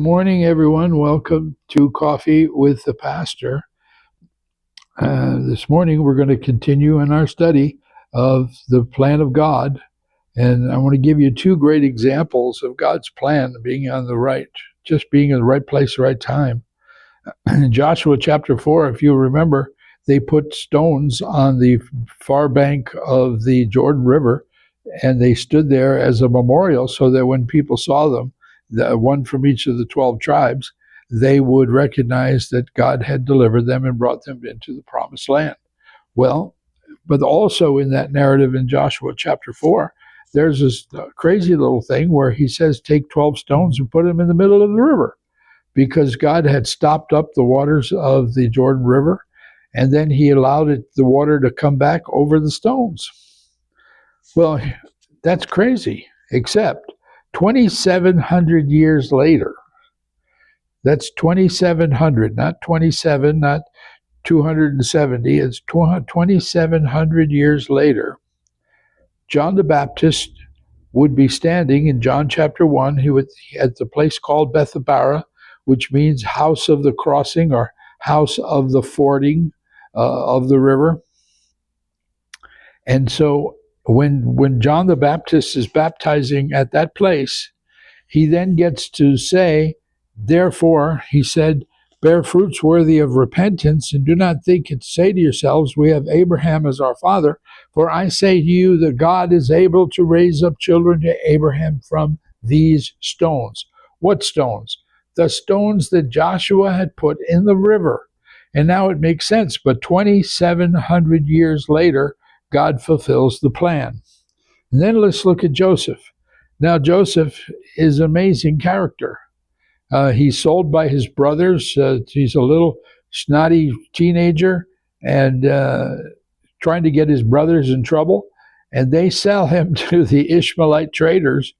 morning, everyone. Welcome to Coffee with the Pastor. This morning, we're going to continue in our study of the plan of God. And I want to give you two great examples of God's plan being in the right place, right time. In Joshua chapter 4, if you remember, they put stones on the far bank of the Jordan River, and they stood there as a memorial so that when people saw them, one from each of the 12 tribes, they would recognize that God had delivered them and brought them into the promised land. Well, but also in that narrative in Joshua chapter 4, there's this crazy little thing where he says, take 12 stones and put them in the middle of the river, because God had stopped up the waters of the Jordan River, and then he allowed the water to come back over the stones. Well, that's crazy, except 2,700 years later, that's 2,700, not 27, not 270, it's 2,700 years later, John the Baptist would be standing in John chapter 1. He would at the place called Bethabara, which means house of the crossing or house of the fording of the river. And so when John the Baptist is baptizing at that place, he then gets to say, therefore, he said, bear fruits worthy of repentance, and do not think and say to yourselves, we have Abraham as our father. For I say to you that God is able to raise up children to Abraham from these stones. What stones? The stones that Joshua had put in the river. And now it makes sense, but 2,700 years later, God fulfills the plan. And then let's look at Joseph. Now, Joseph is an amazing character. He's sold by his brothers. He's a little snotty teenager and trying to get his brothers in trouble. And they sell him to the Ishmaelite traders.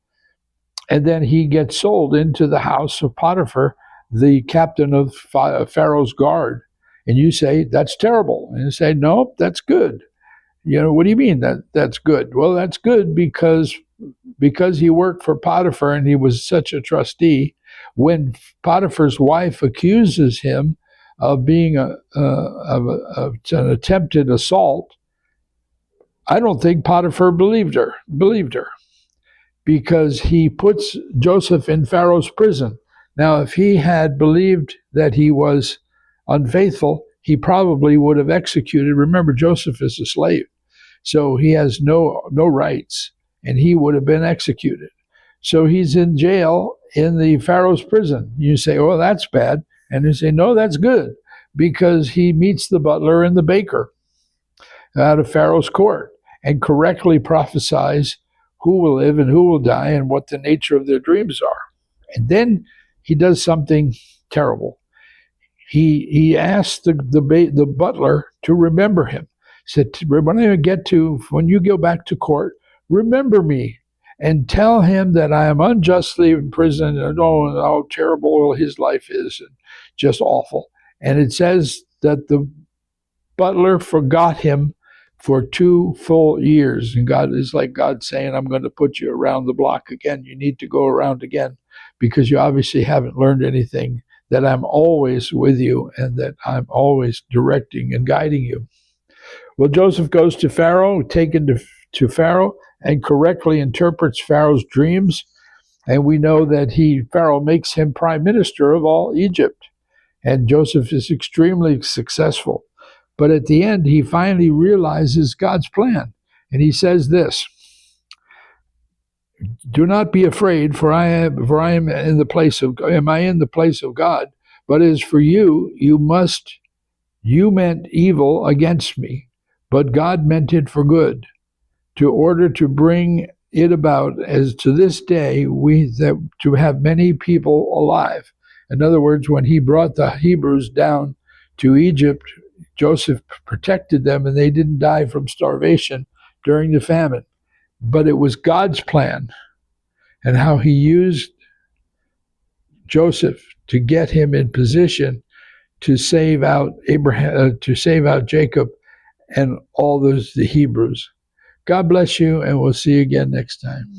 And then he gets sold into the house of Potiphar, the captain of Pharaoh's guard. And you say, that's terrible. And you say, no, that's good. What do you mean that's good? Well, that's good because he worked for Potiphar and he was such a trustee. When Potiphar's wife accuses him of being an attempted assault, I don't think Potiphar believed her, because he puts Joseph in Pharaoh's prison. Now, if he had believed that he was unfaithful, he probably would have executed. Remember, Joseph is a slave, so he has no rights, and he would have been executed. So he's in jail in the Pharaoh's prison. You say, oh, that's bad. And you say, no, that's good, because he meets the butler and the baker out of Pharaoh's court and correctly prophesies who will live and who will die and what the nature of their dreams are. And then he does something terrible. He asked the butler to remember him. He said, when you go back to court, remember me and tell him that I am unjustly imprisoned, and how terrible his life is, and just awful. And it says that the butler forgot him for 2 full years. And God is like God saying, I'm going to put you around the block again. You need to go around again, because you obviously haven't learned anything, that I'm always with you and that I'm always directing and guiding you. Well, Joseph goes to Pharaoh, taken to Pharaoh, and correctly interprets Pharaoh's dreams. And we know that Pharaoh makes him prime minister of all Egypt. And Joseph is extremely successful. But at the end, he finally realizes God's plan. And he says this, do not be afraid, for I am in the place of God? But as for you, you meant evil against me, but God meant it for good, to order to bring it about as to this day to have many people alive. In other words, when he brought the Hebrews down to Egypt, Joseph protected them and they didn't die from starvation during the famine. But it was God's plan and how he used Joseph to get him in position to save out Jacob and all the Hebrews. God bless you, and we'll see you again next time.